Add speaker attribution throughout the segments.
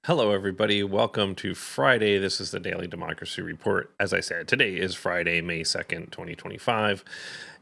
Speaker 1: Hello, everybody. Welcome to Friday. This is the Daily Democracy Report. As I said, today is Friday, May 2nd, 2025.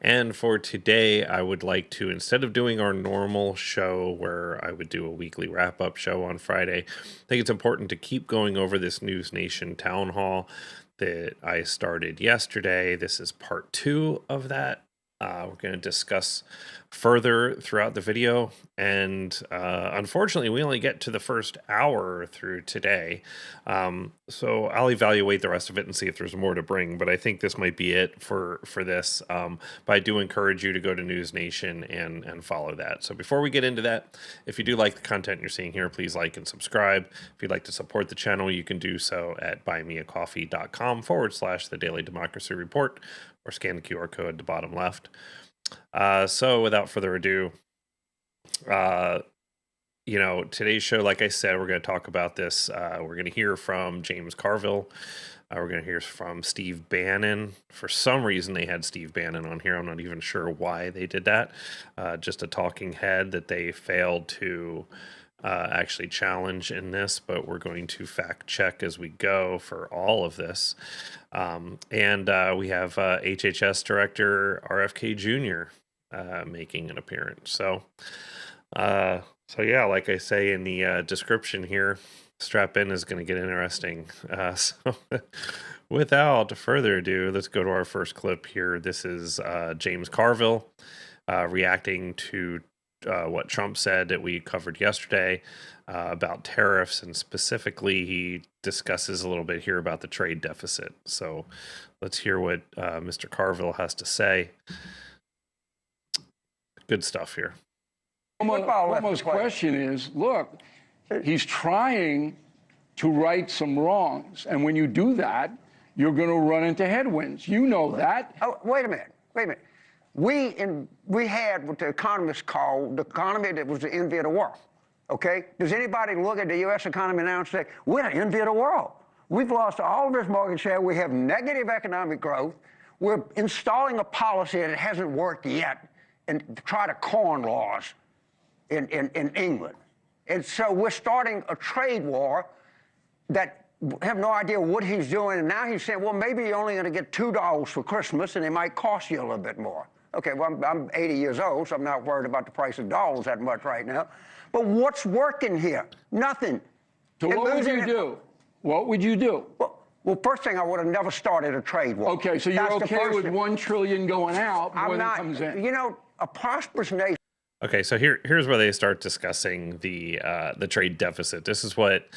Speaker 1: And for today, I would like to, instead of doing our normal show where I would do a weekly wrap-up show on Friday, I think it's important to keep going over this NewsNation Town Hall that I started yesterday. This is part 2 of that. We're going to discuss further throughout the video, and unfortunately we only get to the first hour through today, so I'll evaluate the rest of it and see if there's more to bring, but I think this might be it for this. But I do encourage you to go to NewsNation and follow that. So before we get into that, if you do like the content you're seeing here, please like and subscribe. If you'd like to support the channel, you can do so at buymeacoffee.com/the Daily Democracy Report, or scan the QR code at the bottom left. So without further ado, today's show, like I said, we're going to talk about this. We're going to hear from James Carville. We're going to hear from Steve Bannon. For some reason, they had Steve Bannon on here. I'm not even sure why they did that. Just a talking head that they failed to actually challenge in this, but we're going to fact check as we go for all of this. And we have HHS Director RFK Jr. Making an appearance. So yeah, like I say in the description here, strap in, is going to get interesting. So without further ado, let's go to our first clip here. This is James Carville reacting to what Trump said that we covered yesterday about tariffs, and specifically he discusses a little bit here about the trade deficit. So let's hear what Mr. Carville has to say. Good stuff here.
Speaker 2: Almost question is, look, he's trying to right some wrongs, and when you do that, you're going to run into headwinds. You know that.
Speaker 3: Oh, wait a minute. We had what the economists call the economy that was the envy of the world. Okay? Does anybody look at the U.S. economy now and say, we're the envy of the world? We've lost all of this market share. We have negative economic growth. We're installing a policy that hasn't worked yet, and try to corn laws in England. And so we're starting a trade war that have no idea what he's doing. And now he's saying, well, maybe you're only going to get $2 for Christmas, and they might cost you a little bit more. Okay, well, I'm 80 years old, so I'm not worried about the price of dollars that much right now. But what's working here? Nothing.
Speaker 2: So what would you do? What would you do?
Speaker 3: Well, first thing, I would have never started a trade war.
Speaker 2: Okay, so you're okay with $1 trillion going out when it comes in?
Speaker 3: You know, a prosperous nation.
Speaker 1: Okay, so here's where they start discussing the trade deficit. This is what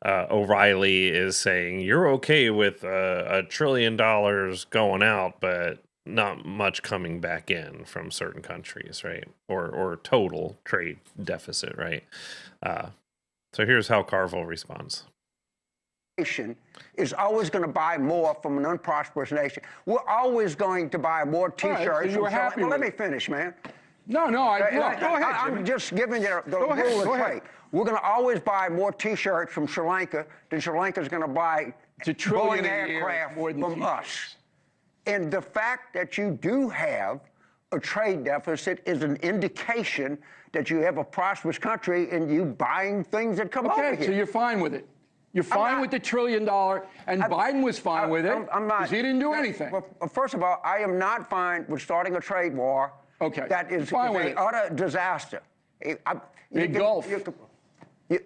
Speaker 1: O'Reilly is saying. You're okay with $1 trillion going out, but not much coming back in from certain countries, right? Or total trade deficit, right? So here's how Carville responds.
Speaker 3: Is always going to buy more from an unprosperous nation. We're always going to buy more T-shirts.
Speaker 2: Right, so
Speaker 3: well, let me finish, man.
Speaker 2: No, go ahead.
Speaker 3: I'm just giving you the rule of trade. We're going to always buy more T-shirts from Sri Lanka than Sri Lanka's going to buy Boeing aircraft from us. And the fact that you do have a trade deficit is an indication that you have a prosperous country and you buying things that come over here.
Speaker 2: Okay, so you're fine with it. You're fine with the $1 trillion, and Biden was fine with it.
Speaker 3: I'm not.
Speaker 2: Because he didn't do anything.
Speaker 3: Well, first of all, I am not fine with starting a trade war.
Speaker 2: Okay.
Speaker 3: That is an utter disaster.
Speaker 2: Big gulf.
Speaker 3: You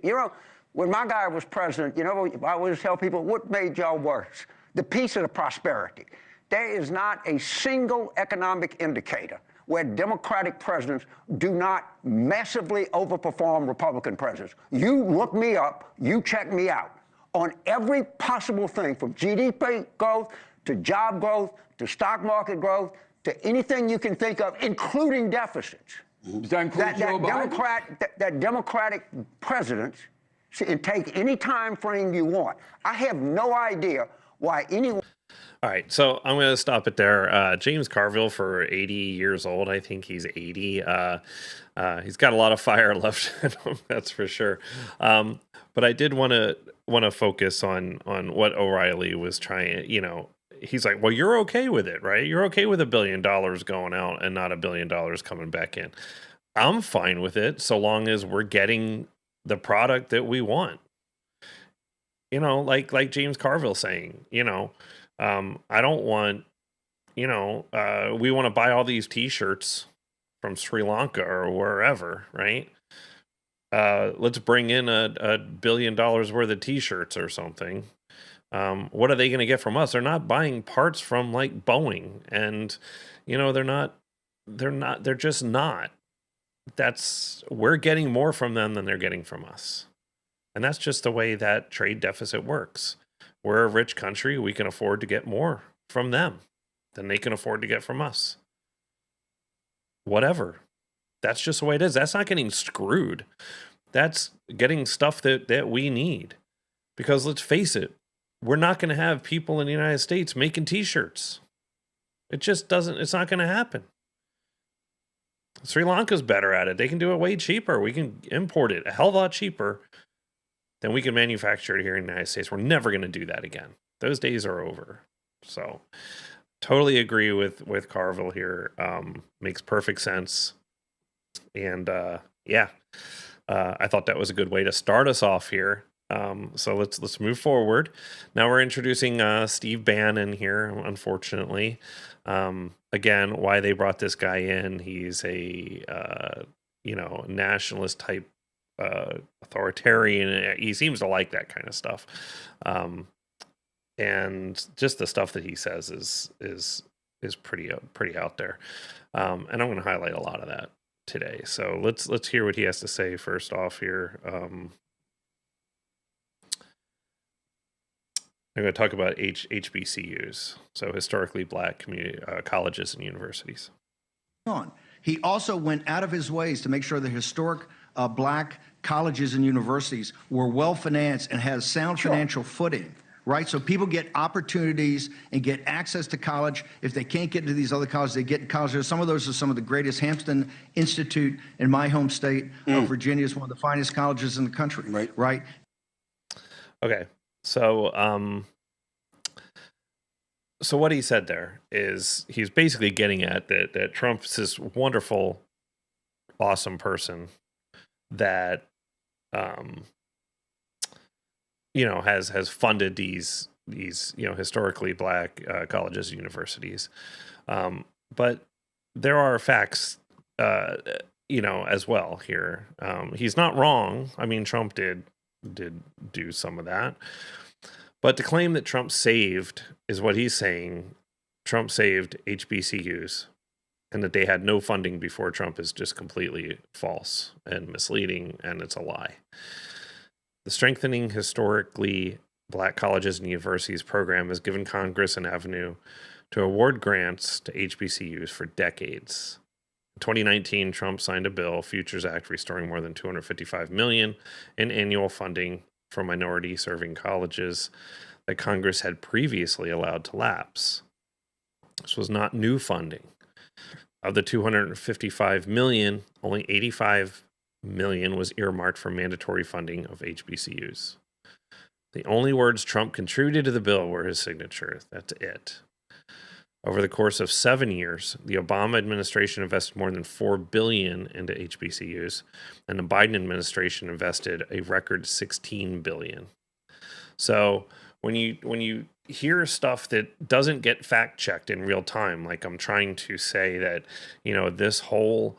Speaker 3: know, when my guy was president, you know, I always tell people, what made y'all worse? The peace or the prosperity. There is not a single economic indicator where Democratic presidents do not massively overperform Republican presidents. You look me up, you check me out on every possible thing, from GDP growth to job growth to stock market growth to anything you can think of, including deficits.
Speaker 2: Does that include Joe Biden?
Speaker 3: That Democratic presidents, and take any time frame you want. I have no idea why anyone.
Speaker 1: All right, so I'm going to stop it there. James Carville, for 80 years old, I think he's 80. He's got a lot of fire left in him, that's for sure. But I did want to focus on what O'Reilly was trying. You know, he's like, well, you're okay with it, right? You're okay with $1 billion going out and not $1 billion coming back in. I'm fine with it so long as we're getting the product that we want. like James Carville saying, I don't want, we want to buy all these T-shirts from Sri Lanka or wherever, right? Let's bring in $1 billion worth of T-shirts or something. What are they going to get from us? They're not buying parts from like Boeing, and they're just not. We're getting more from them than they're getting from us. And that's just the way that trade deficit works. We're a rich country. We can afford to get more from them than they can afford to get from us. Whatever. That's just the way it is. That's not getting screwed. That's getting stuff that we need. Because let's face it, we're not going to have people in the United States making T-shirts. It just doesn't, it's not going to happen. Sri Lanka's better at it. They can do it way cheaper. We can import it a hell of a lot cheaper than we can manufacture it here in the United States. We're never going to do that again. Those days are over. So totally agree with Carville here. Makes perfect sense. And I thought that was a good way to start us off here. So let's move forward. Now we're introducing Steve Bannon here, unfortunately. Again, why they brought this guy in, he's a nationalist type authoritarian. He seems to like that kind of stuff. And just the stuff that he says is pretty out there. And I'm going to highlight a lot of that today. So let's hear what he has to say first off here. I'm going to talk about HBCUs, so historically black community colleges and universities.
Speaker 4: He also went out of his ways to make sure the historic black colleges and universities were well financed and has sound financial footing, right? So people get opportunities and get access to college. If they can't get into these other colleges, they get in colleges. Some of those are some of the greatest. Hampton Institute in my home state of Virginia is one of the finest colleges in the country, right?
Speaker 1: Okay. So what he said there is he's basically getting at that Trump's this wonderful, awesome person that, has funded these historically black colleges and universities. But there are facts, as well here. He's not wrong. I mean, Trump did do some of that. But to claim that Trump saved is what he's saying. Trump saved HBCUs and that they had no funding before Trump is just completely false and misleading, and it's a lie. The Strengthening Historically Black Colleges and Universities program has given Congress an avenue to award grants to HBCUs for decades. In 2019, Trump signed a bill, Futures Act, restoring more than $255 million in annual funding for minority-serving colleges that Congress had previously allowed to lapse. This was not new funding. Of the $255 million, only $85 million was earmarked for mandatory funding of HBCUs. The only words Trump contributed to the bill were his signature. That's it. Over the course of 7 years, the Obama administration invested more than $4 billion into HBCUs, and the Biden administration invested a record $16 billion. So when you hear stuff that doesn't get fact checked in real time, like I'm trying to say that, this whole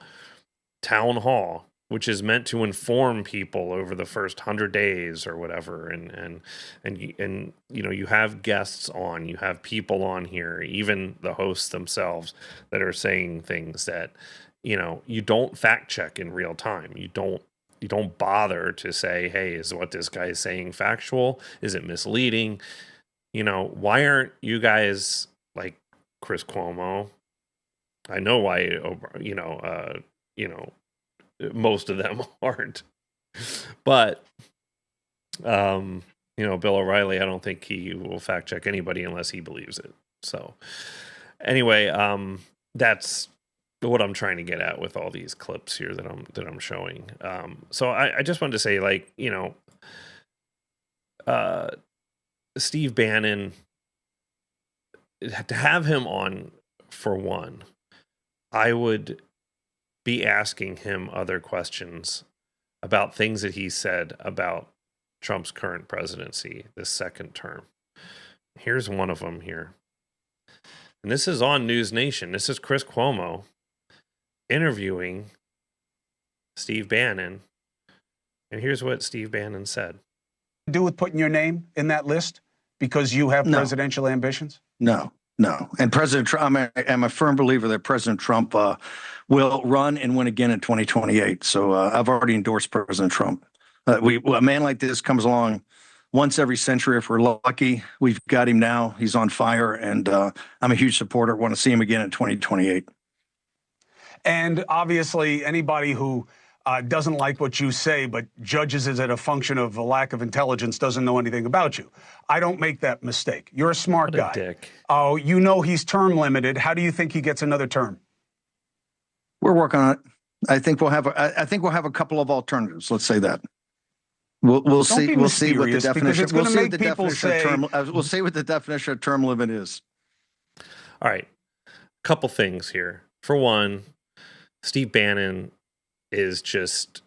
Speaker 1: town hall, which is meant to inform people over the first 100 days or whatever, and you have guests on, you have people on here, even the hosts themselves, that are saying things that you don't fact check in real time. You don't bother to say, hey, is what this guy is saying factual? Is it misleading? Why aren't you guys like Chris Cuomo? I know why. Most of them aren't, but Bill O'Reilly, I don't think he will fact check anybody unless he believes it. So anyway, that's what I'm trying to get at with all these clips here that I'm showing. So I just wanted to say, Steve Bannon, to have him on, for one, I would be asking him other questions about things that he said about Trump's current presidency, this second term. Here's one of them here. And this is on News Nation. This is Chris Cuomo interviewing Steve Bannon. And here's what Steve Bannon said.
Speaker 5: Do with putting your name in that list because you have presidential ambitions?
Speaker 4: No. And President Trump, I'm a firm believer that President Trump will run and win again in 2028. So I've already endorsed President Trump. A man like this comes along once every century if we're lucky. We've got him now. He's on fire, and I'm a huge supporter. Want to see him again in 2028.
Speaker 5: And obviously, anybody who doesn't like what you say but judges it as a function of a lack of intelligence doesn't know anything about you. I don't make that mistake. You're a smart guy.
Speaker 1: Dick.
Speaker 5: Oh, you know he's term limited. How do you think he gets another term?
Speaker 4: We're working on it. I think we'll have a couple of alternatives. Let's say that. We'll see. We'll see what the definition. We'll see what the definition of term. We'll see what the definition of term limit is.
Speaker 1: All right, couple things here. For one, Steve Bannon is just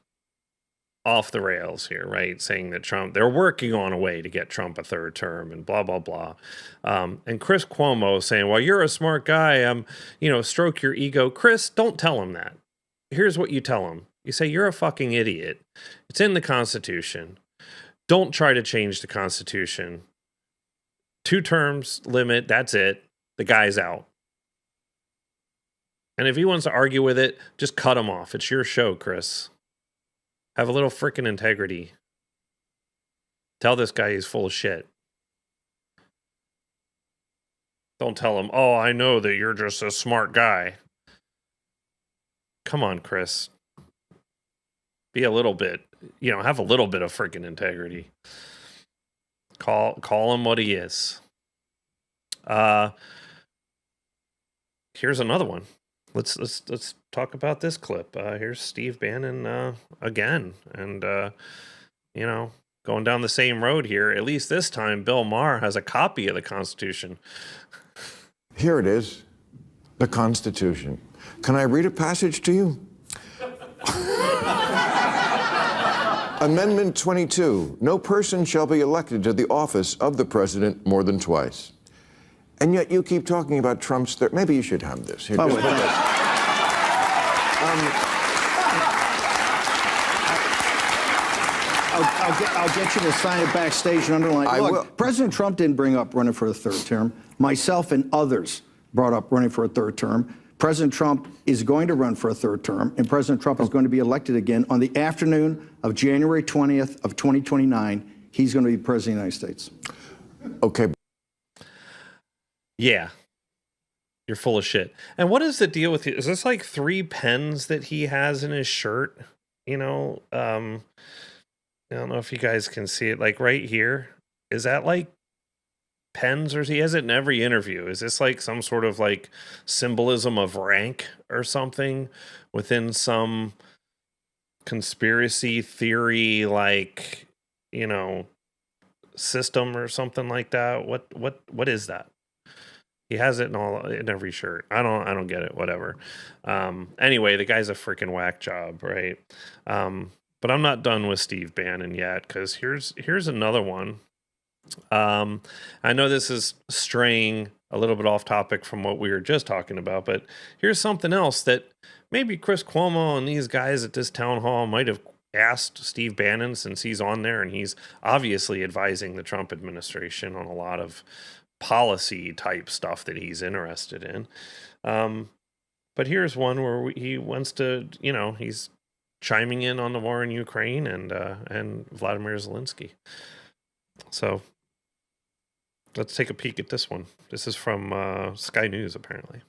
Speaker 1: off the rails here, right? Saying that they're working on a way to get Trump a third term and blah, blah, blah. And Chris Cuomo saying, well, you're a smart guy. Stroke your ego. Chris, don't tell him that. Here's what you tell him. You say, you're a fucking idiot. It's in the Constitution. Don't try to change the Constitution. 2 terms limit. That's it. The guy's out. And if he wants to argue with it, just cut him off. It's your show, Chris. Have a little freaking integrity. Tell this guy he's full of shit. Don't tell him, oh, I know that you're just a smart guy. Come on, Chris. Be a little bit, have a little bit of freaking integrity. Call him what he is. Here's another one. Let's talk about this clip. Here's Steve Bannon again, and going down the same road here. At least this time, Bill Maher has a copy of the Constitution.
Speaker 6: Here it is, the Constitution. Can I read a passage to you? Amendment 22. No person shall be elected to the office of the president more than twice. And yet you keep talking about Trump's third. Maybe you should have this. Here, just put this.
Speaker 4: I'll get you to sign it backstage and underline. Look, President Trump didn't bring up running for a third term. Myself and others brought up running for a third term. President Trump is going to run for a third term, and President Trump is going to be elected again on the afternoon of January 20th of 2029. He's going to be president of the United States.
Speaker 6: Okay.
Speaker 1: Yeah. You're full of shit. And what is the deal with it? Is this like 3 pens that he has in his shirt? I don't know if you guys can see it, like right here. Is that like pens, or he has it in every interview? Is this like some sort of like symbolism of rank or something within some conspiracy theory, like, system or something like that? What is that? He has it in every shirt. I don't get it. Whatever. Anyway, the guy's a freaking whack job, right? But I'm not done with Steve Bannon yet, because here's another one. I know this is straying a little bit off topic from what we were just talking about, but here's something else that maybe Chris Cuomo and these guys at this town hall might have asked Steve Bannon, since he's on there and he's obviously advising the Trump administration on a lot of policy type stuff that he's interested in. But here's one where he wants to, he's chiming in on the war in Ukraine and Vladimir Zelensky. So let's take a peek at this one. This is from Sky News, apparently.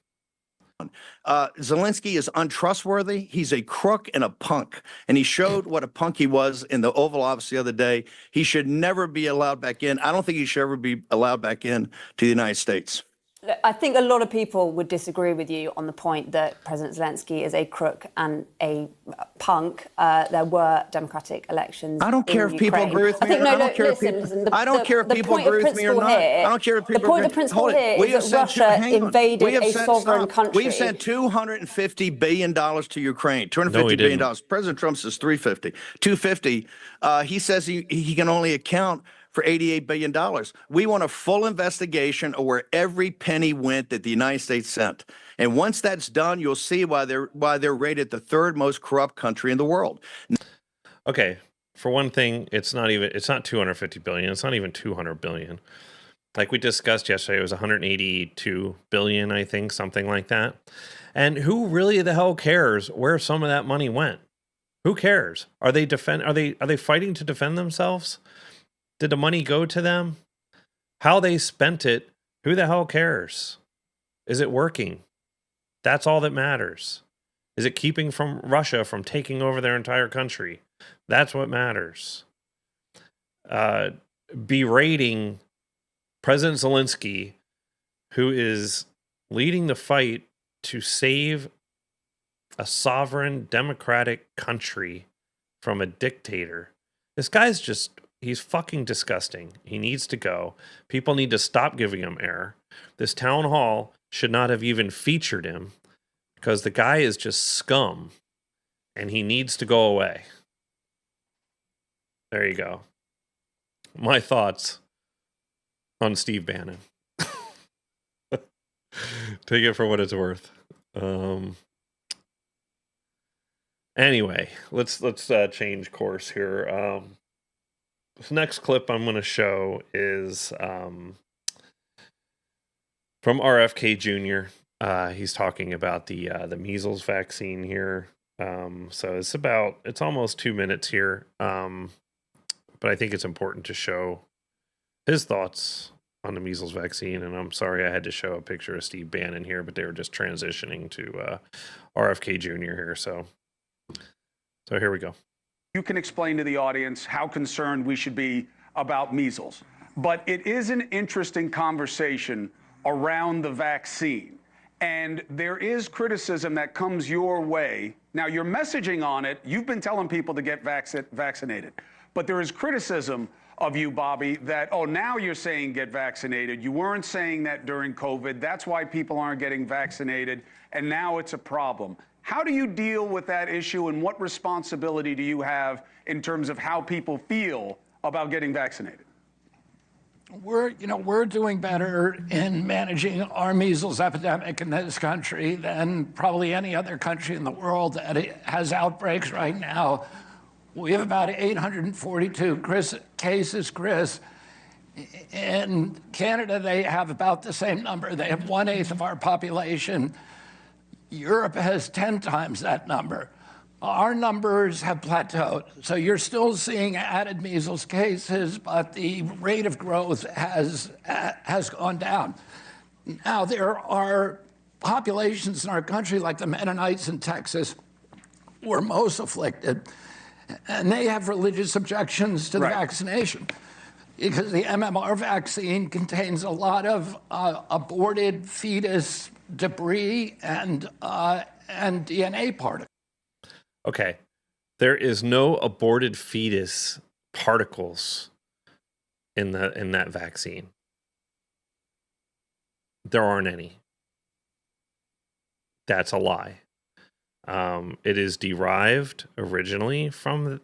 Speaker 4: Zelensky is untrustworthy. He's a crook and a punk. And he showed what a punk he was in the Oval Office the other day. He should never be allowed back in. I don't think he should ever be allowed back in to the United States.
Speaker 7: I think a lot of people would disagree with you on the point that President Zelensky is a crook and a punk. There were democratic elections.
Speaker 4: I don't care if people agree with me. I don't care if people agree with me or not. I don't care if people.
Speaker 7: The point of principle here is that Russia invaded a sovereign country.
Speaker 4: We've sent $250 billion to Ukraine. $250 billion. President Trump says 350. 250. He says he can only account for $88 billion. We want a full investigation of where every penny went that the United States sent. And once that's done, you'll see why they're rated the third most corrupt country in the world.
Speaker 1: Okay, for one thing, it's not 250 billion. It's not even 200 billion. Like we discussed yesterday, it was 182 billion, I think, something like that. And who really the hell cares where some of that money went? Who cares? Are they fighting to defend themselves? Did the money go to them? How they spent it, who the hell cares? Is it working? That's all that matters. Is it keeping from Russia from taking over their entire country? That's what matters. Berating President Zelensky, who is leading the fight to save a sovereign democratic country from a dictator. This guy's he's fucking disgusting. He needs to go. People need to stop giving him air. This town hall should not have even featured him because the guy is just scum and he needs to go away. There you go. My thoughts on Steve Bannon. Take it for what it's worth. Anyway, let's change course here. This next clip I'm going to show is from RFK Jr. He's talking about the measles vaccine here. So it's almost 2 minutes here. But I think it's important to show his thoughts on the measles vaccine. And I'm sorry I had to show a picture of Steve Bannon here, but they were just transitioning to RFK Jr. here. So here we go.
Speaker 5: You can explain to the audience how concerned we should be about measles. But it is an interesting conversation around the vaccine. And there is criticism that comes your way. Now, your messaging on it, you've been telling people to get vaccinated. But there is criticism of you, Bobby, that, oh, now you're saying get vaccinated. You weren't saying that during COVID. That's why people aren't getting vaccinated. And now it's a problem. How do you deal with that issue, and what responsibility do you have in terms of how people feel about getting vaccinated?
Speaker 2: We're doing better in managing our measles epidemic in this country than probably any other country in the world that has outbreaks right now. We have about 842 cases, Chris. In Canada, they have about the same number. They have 1/8 of our population. Europe has 10 times that number. Our numbers have plateaued. So you're still seeing added measles cases, but the rate of growth has gone down. Now, there are populations in our country, like the Mennonites in Texas, who are most afflicted, and they have religious objections to the vaccination because the MMR vaccine contains a lot of aborted fetus debris and DNA particles.
Speaker 1: Okay, there is no aborted fetus particles in that vaccine. There aren't any. That's a lie. It is derived originally from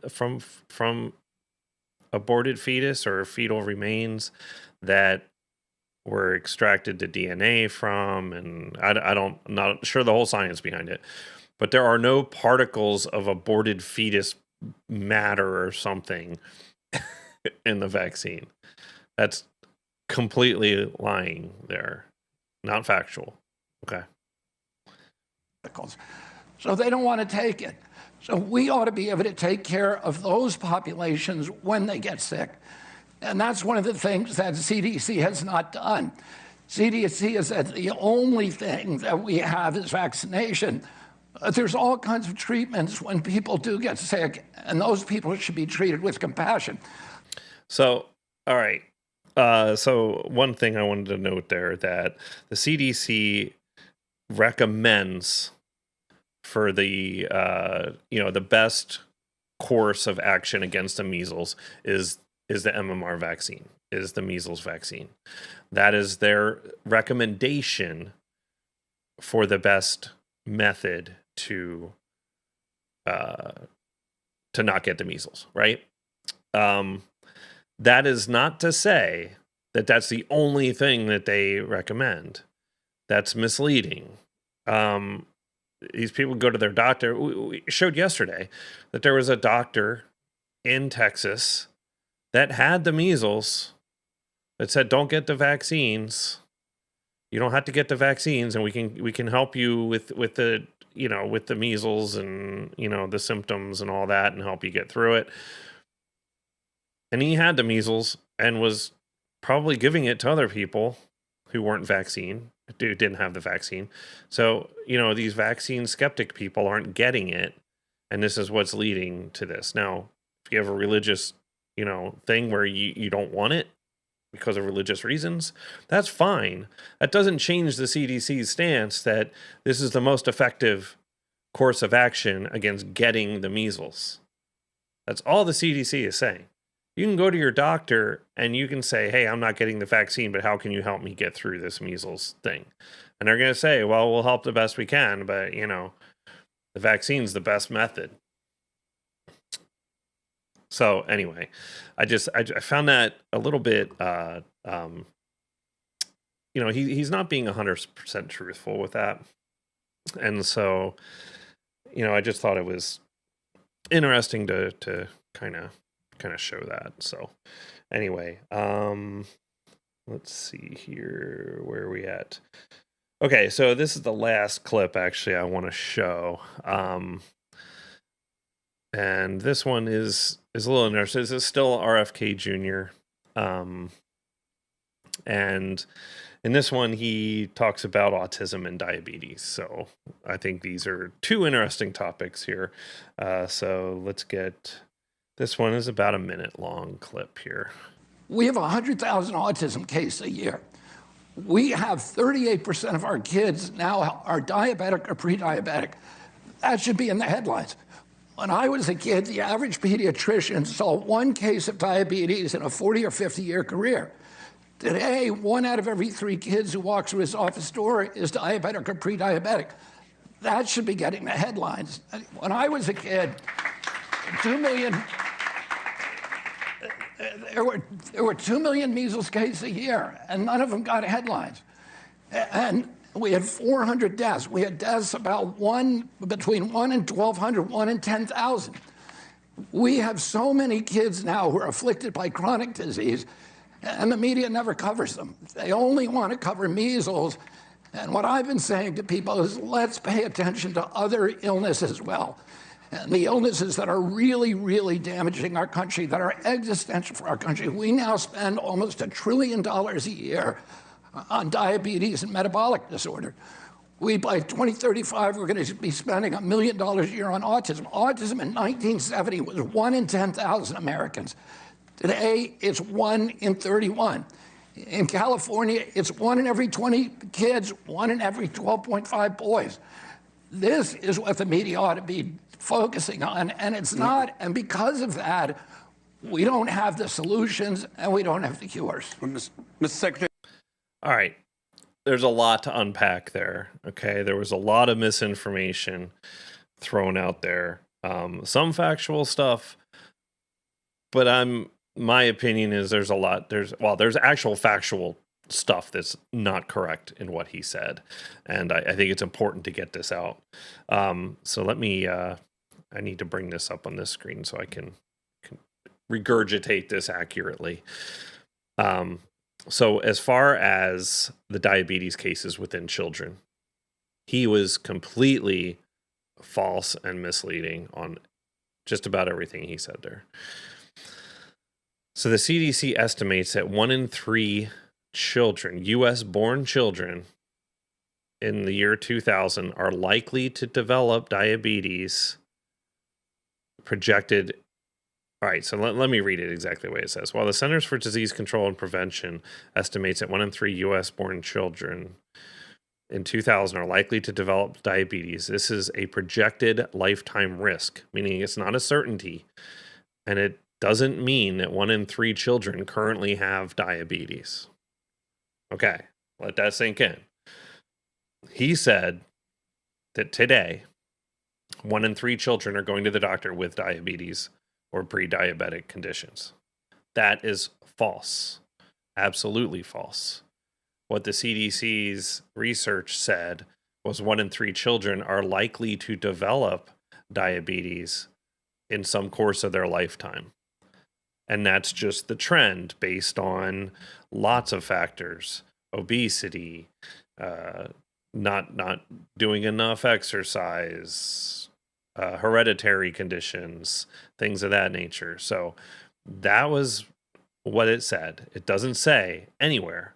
Speaker 1: aborted fetus or fetal remains that were extracted the DNA from, and I'm not sure the whole science behind it, but there are no particles of aborted fetus matter or something in the vaccine. That's completely lying there, not factual. Okay.
Speaker 2: So they don't want to take it. So we ought to be able to take care of those populations when they get sick. And that's one of the things that CDC has not done. CDC has said the only thing that we have is vaccination. There's all kinds of treatments when people do get sick, and those people should be treated with compassion.
Speaker 1: So, all right. So one thing I wanted to note there, that the CDC recommends for the the best course of action against the measles is the MMR vaccine, is the measles vaccine. That is their recommendation for the best method to not get the measles, right? That is not to say that that's the only thing that they recommend. That's misleading. These people go to their doctor. We showed yesterday that there was a doctor in Texas that had the measles that said, "Don't get the vaccines. You don't have to get the vaccines, and we can help you with the with the measles and the symptoms and all that, and help you get through it." And he had the measles and was probably giving it to other people who weren't didn't have the vaccine. So, these vaccine skeptic people aren't getting it. And this is what's leading to this. Now, if you have a religious, thing where you don't want it because of religious reasons, that's fine. That doesn't change the CDC's stance that this is the most effective course of action against getting the measles. That's all the CDC is saying. You can go to your doctor and you can say, "Hey, I'm not getting the vaccine, but how can you help me get through this measles thing?" And they're going to say, "Well, we'll help the best we can, but the vaccine's the best method." So anyway, I found that a little bit, he's not being 100% truthful with that. And so, I just thought it was interesting to kind of show that. So anyway, let's see here, where are we at? Okay, so this is the last clip actually I want to show. And this one is a little interesting. This is still RFK Jr. And in this one, he talks about autism and diabetes. So I think these are two interesting topics here. So let's get, this one is about a minute long clip here.
Speaker 2: We have 100,000 autism cases a year. We have 38% of our kids now are diabetic or pre-diabetic. That should be in the headlines. When I was a kid, the average pediatrician saw one case of diabetes in a 40 or 50-year career. Today, 1 out of every 3 kids who walks through his office door is diabetic or pre-diabetic. That should be getting the headlines. When I was a kid, 2 million, there were 2 million measles cases a year, and none of them got headlines. And we had 400 deaths. We had deaths about between 1 and 1,200, 1 in 10,000. We have so many kids now who are afflicted by chronic disease, and the media never covers them. They only want to cover measles. And what I've been saying to people is, let's pay attention to other illnesses as well. And the illnesses that are really, really damaging our country, that are existential for our country. We now spend almost $1 trillion a year on diabetes and metabolic disorder. By 2035, we're going to be spending $1 million a year on autism. Autism in 1970 was 1 in 10,000 Americans. Today, it's 1 in 31. In California, it's 1 in every 20 kids, 1 in every 12.5 boys. This is what the media ought to be focusing on, and it's not. And because of that, we don't have the solutions and we don't have the cures.
Speaker 8: Mr. Secretary.
Speaker 1: All right. There's a lot to unpack there. Okay. There was a lot of misinformation thrown out there. Some factual stuff, but my opinion is there's actual factual stuff that's not correct in what he said. And I think it's important to get this out. So let me, I need to bring this up on this screen so I can regurgitate this accurately. So as far as the diabetes cases within children, he was completely false and misleading on just about everything he said there. So the CDC estimates that 1 in 3 children, U.S.-born children, in the year 2000 are likely to develop diabetes, projected All right, so let me read it exactly the way it says. While the Centers for Disease Control and Prevention estimates that 1 in 3 U.S.-born children in 2000 are likely to develop diabetes, this is a projected lifetime risk, meaning it's not a certainty, and it doesn't mean that 1 in 3 children currently have diabetes. Okay, let that sink in. He said that today, 1 in 3 children are going to the doctor with diabetes or pre-diabetic conditions. That is false. Absolutely false. What the CDC's research said was 1 in 3 children are likely to develop diabetes in some course of their lifetime. And that's just the trend based on lots of factors: obesity, not doing enough exercise, hereditary conditions, things of that nature. So that was what it said. It doesn't say anywhere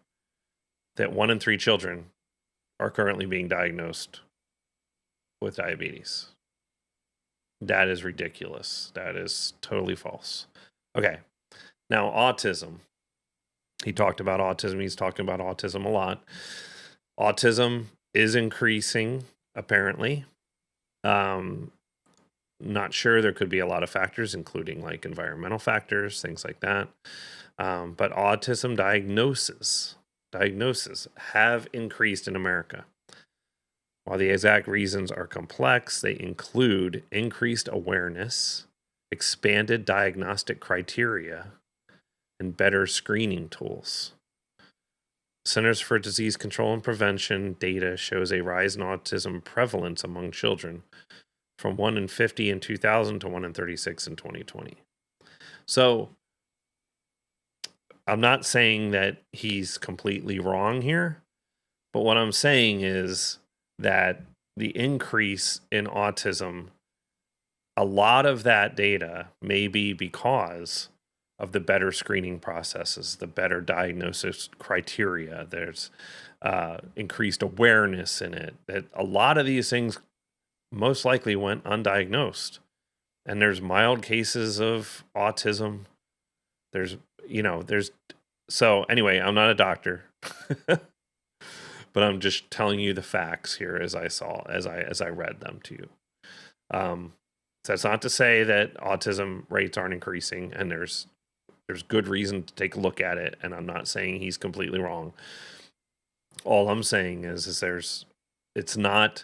Speaker 1: that 1 in 3 children are currently being diagnosed with diabetes. That is ridiculous. That is totally false. Okay. Now, autism. He talked about autism. He's talking about autism a lot. Autism is increasing, apparently. Not sure. There could be a lot of factors, including like environmental factors, things like that. But autism diagnoses have increased in America. While the exact reasons are complex, they include increased awareness, expanded diagnostic criteria, and better screening tools. Centers for Disease Control and Prevention data shows a rise in autism prevalence among children from 1 in 50 in 2000 to 1 in 36 in 2020. So I'm not saying that he's completely wrong here, but what I'm saying is that the increase in autism, a lot of that data may be because of the better screening processes, the better diagnosis criteria. There's increased awareness in it. That a lot of these things most likely went undiagnosed. And there's mild cases of autism. So anyway, I'm not a doctor, but I'm just telling you the facts here as I read them to you. So that's not to say that autism rates aren't increasing, and there's good reason to take a look at it. And I'm not saying he's completely wrong. All I'm saying is it's not,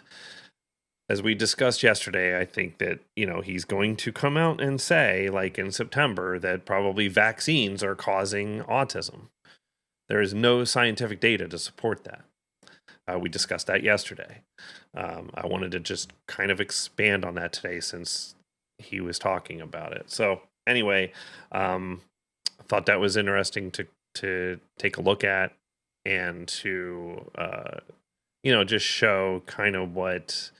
Speaker 1: as we discussed yesterday, I think that, he's going to come out and say, like in September, that probably vaccines are causing autism. There is no scientific data to support that. We discussed that yesterday. I wanted to just kind of expand on that today since he was talking about it. So anyway, I thought that was interesting to take a look at and to, just show kind of what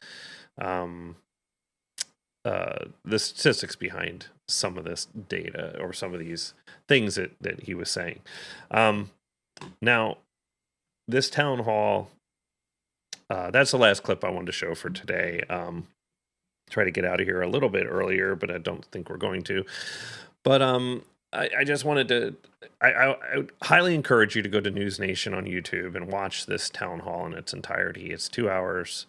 Speaker 1: the statistics behind some of this data or some of these things that he was saying. Now, this town hall, that's the last clip I wanted to show for today. Try to get out of here a little bit earlier, but I don't think we're going to. But I just wanted to, I would highly encourage you to go to NewsNation on YouTube and watch this town hall in its entirety. It's 2 hours.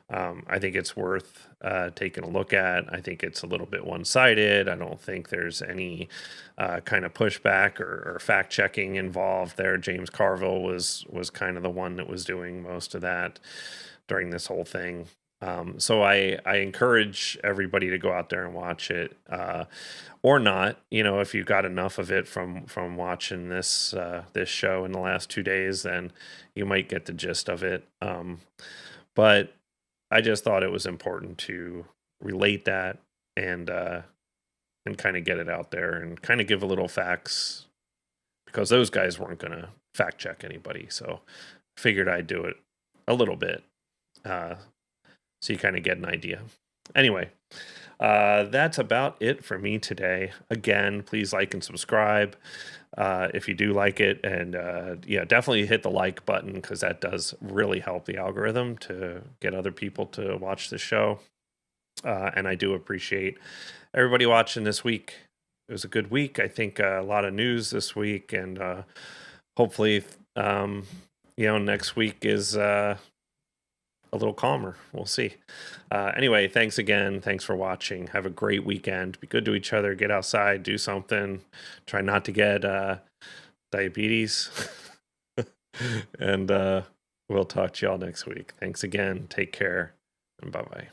Speaker 1: I think it's worth taking a look at. I think it's a little bit one-sided. I don't think there's any kind of pushback or fact-checking involved there. James Carville was kind of the one that was doing most of that during this whole thing. So I encourage everybody to go out there and watch it, or not. If you got enough of it from watching this show in the last 2 days, then you might get the gist of it. But I just thought it was important to relate that and kind of get it out there and kind of give a little facts, because those guys weren't going to fact check anybody. So figured I'd do it a little bit. So you kind of get an idea. Anyway, that's about it for me today. Again, please like and subscribe if you do like it. And definitely hit the like button, because that does really help the algorithm to get other people to watch the show. And I do appreciate everybody watching this week. was a good week. I think a lot of news this week, and hopefully, next week is a little calmer. We'll see. Anyway, thanks again. Thanks for watching. Have a great weekend. Be good to each other. Get outside. Do something. Try not to get diabetes. And we'll talk to y'all next week. Thanks again. Take care. And bye-bye.